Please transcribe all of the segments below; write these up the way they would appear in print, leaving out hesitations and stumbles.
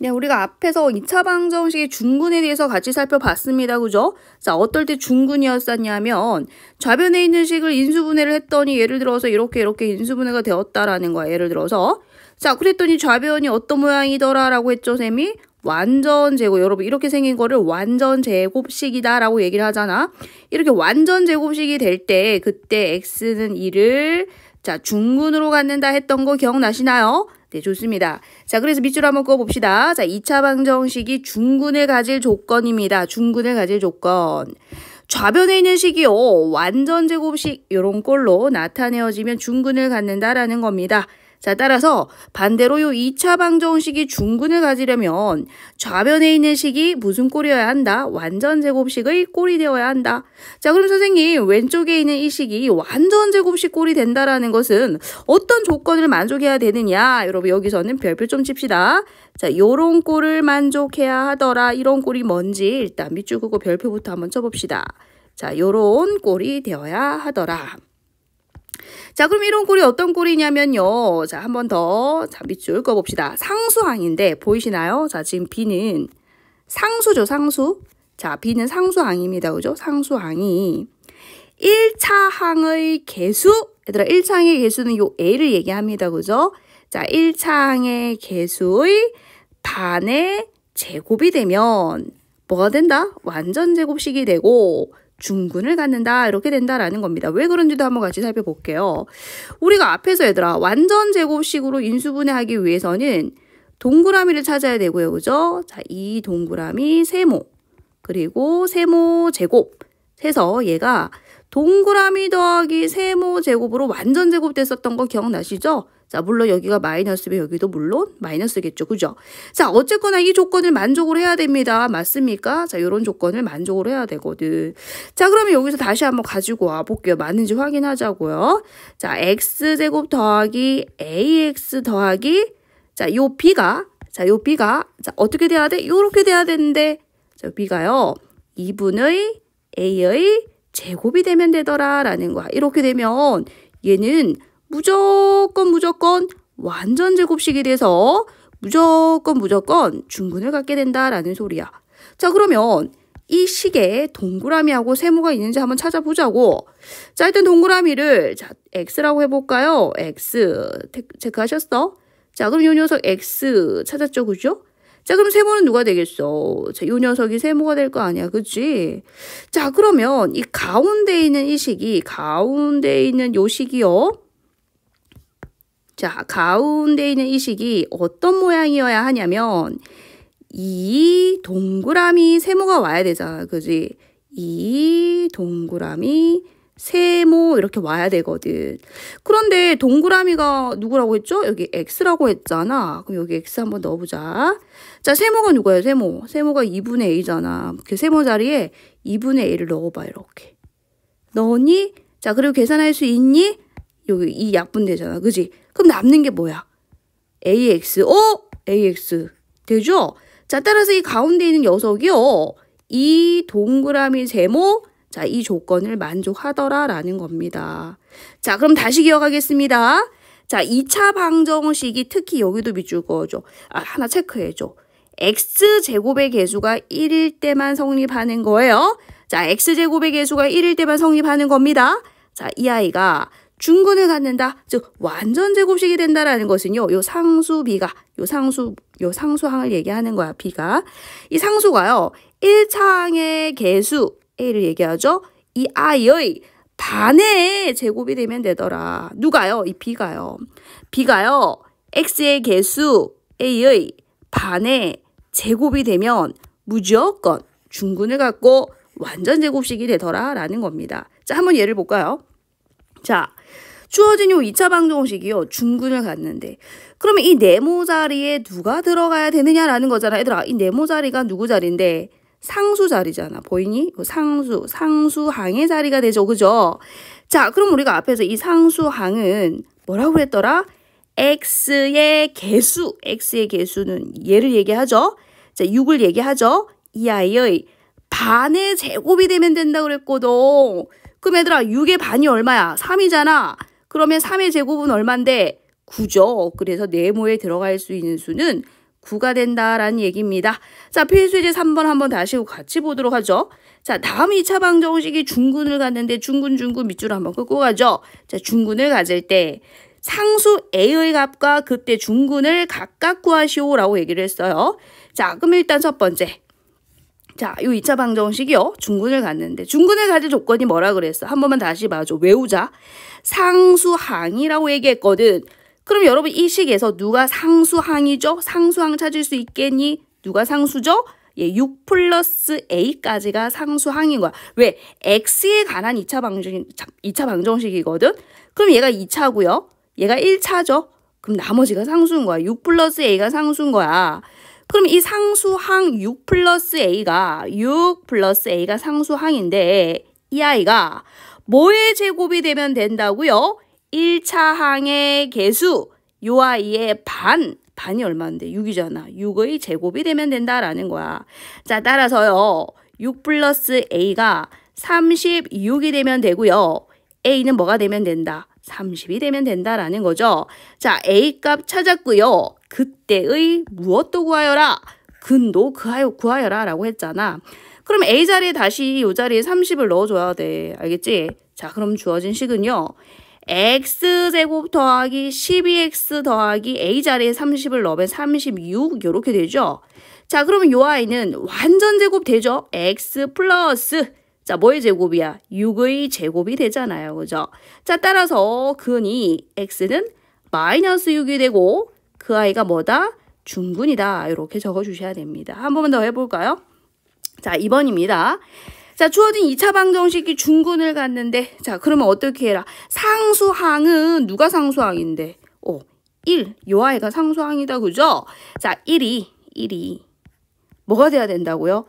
네, 우리가 앞에서 2차 방정식의 중근에 대해서 같이 살펴봤습니다. 그죠? 자, 어떨 때 중근이었었냐면 좌변에 있는 식을 인수분해를 했더니 예를 들어서 이렇게 인수분해가 되었다라는 거야. 예를 들어서 자, 그랬더니 좌변이 어떤 모양이더라 라고 했죠, 쌤이? 완전 제곱. 여러분 이렇게 생긴 거를 완전 제곱식이다 라고 얘기를 하잖아. 이렇게 완전 제곱식이 될 때 그때 x는 2를 자, 중근으로 갖는다 했던 거 기억나시나요? 네, 좋습니다. 자, 그래서 밑줄 한번 그어봅시다. 자, 2차 방정식이 중근을 가질 조건입니다. 중근을 가질 조건. 좌변에 있는 식이요. 완전 제곱식 이런 꼴로 나타내어지면 중근을 갖는다라는 겁니다. 자, 따라서 반대로 요 2차 방정식이 중근을 가지려면 좌변에 있는 식이 무슨 꼴이어야 한다? 완전 제곱식의 꼴이 되어야 한다. 자, 그럼 선생님 왼쪽에 있는 이 식이 완전 제곱식 꼴이 된다라는 것은 어떤 조건을 만족해야 되느냐? 여러분 여기서는 별표 좀 칩시다. 자, 요런 꼴을 만족해야 하더라. 이런 꼴이 뭔지 일단 밑줄 긋고 별표부터 한번 쳐봅시다. 자, 요런 꼴이 되어야 하더라. 자, 그럼 이런 꼴이 어떤 꼴이냐면요. 자, 한 번 더. 자, 밑줄 꺼봅시다. 상수항인데, 보이시나요? 자, 지금 B는 상수죠, 상수. 자, B는 상수항입니다. 그죠? 상수항이 1차 항의 개수, 얘들아, 1차 항의 개수는 요 A를 얘기합니다. 그죠? 자, 1차 항의 개수의 반의 제곱이 되면 뭐가 된다? 완전 제곱식이 되고, 중근을 갖는다 이렇게 된다라는 겁니다. 왜 그런지도 한번 같이 살펴볼게요. 우리가 앞에서 얘들아 완전 제곱식으로 인수분해하기 위해서는 동그라미를 찾아야 되고요. 그죠? 자, 이 동그라미 세모 그리고 세모 제곱 해서 얘가 동그라미 더하기 세모 제곱으로 완전 제곱 됐었던 거 기억나시죠? 자, 물론 여기가 마이너스면 여기도 물론 마이너스겠죠. 그죠? 자, 어쨌거나 이 조건을 만족을 해야 됩니다. 맞습니까? 자, 이런 조건을 만족을 해야 되거든. 자, 그러면 여기서 다시 한번 가지고 와 볼게요. 맞는지 확인하자고요. 자, x제곱 더하기 ax 더하기 자, 요 b가 자, 어떻게 돼야 돼? 요렇게 돼야 되는데 자, b가요. 2분의 a의 제곱이 되면 되더라라는 거야. 이렇게 되면 얘는 무조건 완전 제곱식이 돼서 무조건 중근을 갖게 된다라는 소리야. 자, 그러면 이 식에 동그라미하고 세모가 있는지 한번 찾아보자고. 자, 일단 동그라미를 자, x라고 해볼까요? x 체크하셨어? 자, 그럼 이 녀석 x 찾았죠, 그죠? 자, 그럼 세모는 누가 되겠어? 자, 이 녀석이 세모가 될 거 아니야, 그치? 자, 그러면 이 가운데 있는 이 식이 가운데 있는 요 식이요. 자, 가운데 있는 이 식이 어떤 모양이어야 하냐면 이 동그라미 세모가 와야 되잖아. 그지? 이 동그라미 세모 이렇게 와야 되거든. 그런데 동그라미가 누구라고 했죠? 여기 x라고 했잖아. 그럼 여기 x 한번 넣어보자. 자, 세모가 누구예요? 세모가 2분의 a잖아. 그 세모 자리에 2분의 a를 넣어봐. 이렇게. 넣었니? 자, 그리고 계산할 수 있니? 여기 이 약분되잖아. 그지? 그럼 남는 게 뭐야? ax. ax. 되죠? 자, 따라서 이 가운데 있는 녀석이요. 이 동그라미 세모. 자, 이 조건을 만족하더라라는 겁니다. 자, 그럼 다시 기억하겠습니다. 자, 2차 방정식이 특히 여기도 밑줄 그어줘. 하나 체크해줘. x제곱의 개수가 1일 때만 성립하는 거예요. 자, x제곱의 개수가 1일 때만 성립하는 겁니다. 자, 이 아이가 중근을 갖는다. 즉 완전 제곱식이 된다라는 것은요. 요 상수 b가 요 상수항을 얘기하는 거야. b가. 이 상수가요. 1차항의 개수 a를 얘기하죠. 이 i의 반의 제곱이 되면 되더라. 누가요? 이 b가요. b가요. x의 개수 a의 반의 제곱이 되면 무조건 중근을 갖고 완전 제곱식이 되더라라는 겁니다. 자, 한번 예를 볼까요? 자, 주어진 요 2차 방정식이요. 중근을 갖는데 그러면 이 네모 자리에 누가 들어가야 되느냐라는 거잖아. 얘들아, 이 네모 자리가 누구 자리인데? 상수 자리잖아. 보이니? 상수항의 자리가 되죠. 그죠? 자, 그럼 우리가 앞에서 이 상수항은 뭐라고 그랬더라? x의 개수는 얘를 얘기하죠. 자, 6을 얘기하죠. 이 아이의 반의 제곱이 되면 된다고 그랬거든. 그럼 얘들아 6의 반이 얼마야? 3이잖아. 그러면 3의 제곱은 얼만데? 9죠. 그래서 네모에 들어갈 수 있는 수는 9가 된다라는 얘기입니다. 자, 필수제 3번 한번 다시 같이 보도록 하죠. 자, 다음 2차 방정식이 중군을 갖는데 중군 밑줄 한번 끄고 가죠. 자, 중군을 가질 때 상수 A의 값과 그때 중군을 각각 구하시오라고 얘기를 했어요. 자, 그럼 일단 첫 번째. 자, 이 2차 방정식이요. 중군을 갖는데 중군을 가질 조건이 뭐라 그랬어? 한 번만 다시 봐줘. 외우자. 상수항이라고 얘기했거든. 그럼 여러분 이 식에서 누가 상수항이죠? 상수항 찾을 수 있겠니? 누가 상수죠? 예, 6 플러스 A까지가 상수항인 거야. 왜? X에 관한 2차 방정식이거든? 그럼 얘가 2차고요. 얘가 1차죠? 그럼 나머지가 상수인 거야. 6 플러스 A가 상수인 거야. 그럼 이 상수항 6 플러스 A가 상수항인데 이 아이가 뭐의 제곱이 되면 된다고요? 1차 항의 개수, 요 아이의 반이 얼마인데? 6이잖아. 6의 제곱이 되면 된다라는 거야. 자, 따라서요. 6 플러스 A가 36이 되면 되고요. A는 뭐가 되면 된다? 30이 되면 된다라는 거죠. 자, A 값 찾았고요. 그때의 무엇도 구하여라. 근도 구하여라 라고 했잖아. 그럼 A 자리에 다시 이 자리에 30을 넣어줘야 돼. 알겠지? 자, 그럼 주어진 식은요. x제곱 더하기 12x 더하기 a 자리에 30을 넣으면 36 이렇게 되죠. 자, 그러면 요 아이는 완전 제곱 되죠. x 플러스 자, 뭐의 제곱이야? 6의 제곱이 되잖아요. 그죠? 자, 따라서 근이 x는 마이너스 6이 되고 그 아이가 뭐다? 중군이다. 이렇게 적어주셔야 됩니다. 한 번만 더 해볼까요? 자, 2번입니다. 자, 주어진 2차 방정식이 중군을 갖는데 자, 그러면 어떻게 해라? 상수항은 누가 상수항인데? 1. 요 아이가 상수항이다. 그죠? 자, 1이 뭐가 돼야 된다고요?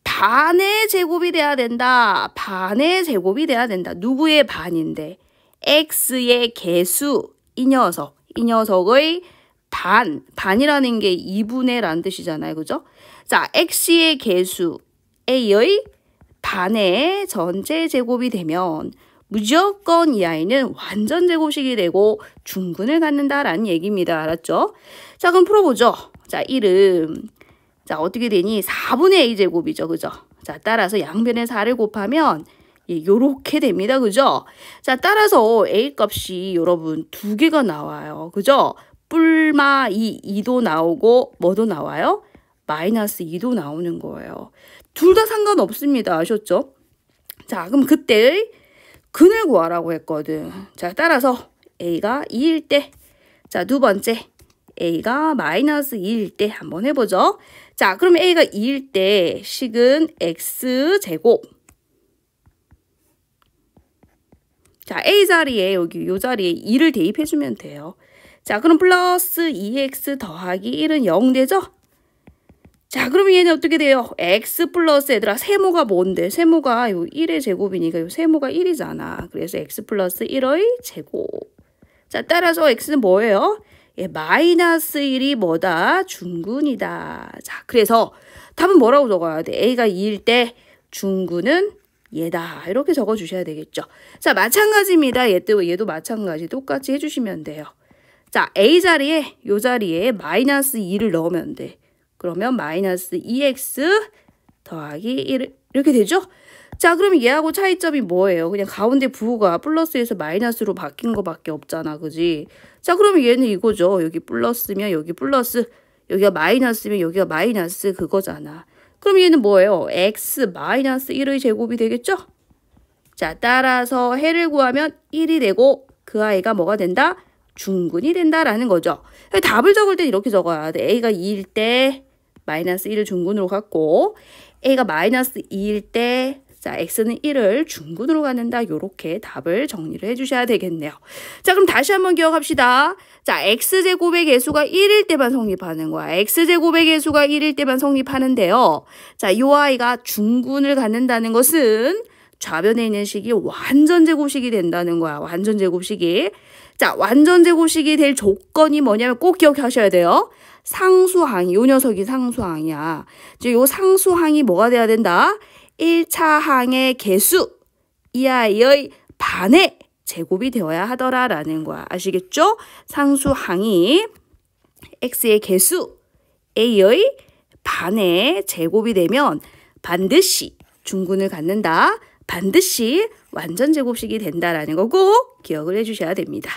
반의 제곱이 돼야 된다. 반의 제곱이 돼야 된다. 누구의 반인데? x의 개수, 이 녀석의 반이라는 게 2분의 라는 뜻이잖아요. 그죠? 자, x의 개수, a의 반의 전체 제곱이 되면 무조건 이 아이는 완전 제곱식이 되고 중군을 갖는다라는 얘기입니다. 알았죠? 자, 그럼 풀어보죠. 자, 1은 자, 어떻게 되니? 4분의 a제곱이죠. 그죠? 자, 따라서 양변에 4를 곱하면 예, 요렇게 됩니다. 그죠? 자, 따라서 a 값이 여러분 2개가 나와요. 그죠? 뿔마 2도 나오고 뭐도 나와요? 마이너스 2도 나오는 거예요. 둘 다 상관없습니다. 아셨죠? 자, 그럼 그때의 근을 구하라고 했거든. 자, 따라서 a가 2일 때, 자, 두 번째 a가 마이너스 2일 때 한번 해보죠. 자, 그럼 a가 2일 때 식은 x제곱. 자, a 자리에 여기 요 자리에 2를 대입해주면 돼요. 자, 그럼 플러스 2x 더하기 1은 0 되죠? 자, 그럼 얘는 어떻게 돼요? x 플러스 얘들아 세모가 뭔데? 세모가 요 1의 제곱이니까 요 세모가 1이잖아. 그래서 x 플러스 1의 제곱. 자, 따라서 x는 뭐예요? 예, 마이너스 1이 뭐다? 중군이다. 자, 그래서 답은 뭐라고 적어야 돼? a가 2일 때 중군은 얘다. 이렇게 적어주셔야 되겠죠. 자, 마찬가지입니다. 얘도 마찬가지 똑같이 해주시면 돼요. 자, a 자리에 요 자리에 마이너스 2를 넣으면 돼. 그러면 마이너스 2x 더하기 1 이렇게 되죠? 자, 그럼 얘하고 차이점이 뭐예요? 그냥 가운데 부호가 플러스에서 마이너스로 바뀐 거밖에 없잖아. 그지? 자, 그러면 얘는 이거죠. 여기 플러스면 여기 플러스, 여기가 마이너스면 여기가 마이너스 그거잖아. 그럼 얘는 뭐예요? x 마이너스 1의 제곱이 되겠죠? 자, 따라서 해를 구하면 1이 되고 그 아이가 뭐가 된다? 중군이 된다라는 거죠. 답을 적을 때 이렇게 적어야 돼. a가 2일 때 마이너스 1을 중군으로 갖고 a가 마이너스 2일 때 자, x는 1을 중군으로 갖는다. 요렇게 답을 정리를 해주셔야 되겠네요. 자, 그럼 다시 한번 기억합시다. 자, x제곱의 개수가 1일 때만 성립하는 거야. x제곱의 개수가 1일 때만 성립하는데요. 자, 요 아이가 중군을 갖는다는 것은 좌변에 있는 식이 완전 제곱식이 된다는 거야. 완전 제곱식이. 자, 완전 제곱식이 될 조건이 뭐냐면 꼭 기억하셔야 돼요. 상수항이, 요 녀석이 상수항이야. 이제 요 상수항이 뭐가 돼야 된다? 1차 항의 개수, 이 아이의 반의 제곱이 되어야 하더라라는 거야. 아시겠죠? 상수항이 x의 개수, a의 반의 제곱이 되면 반드시 중군을 갖는다. 반드시 완전 제곱식이 된다라는 거 꼭 기억을 해주셔야 됩니다.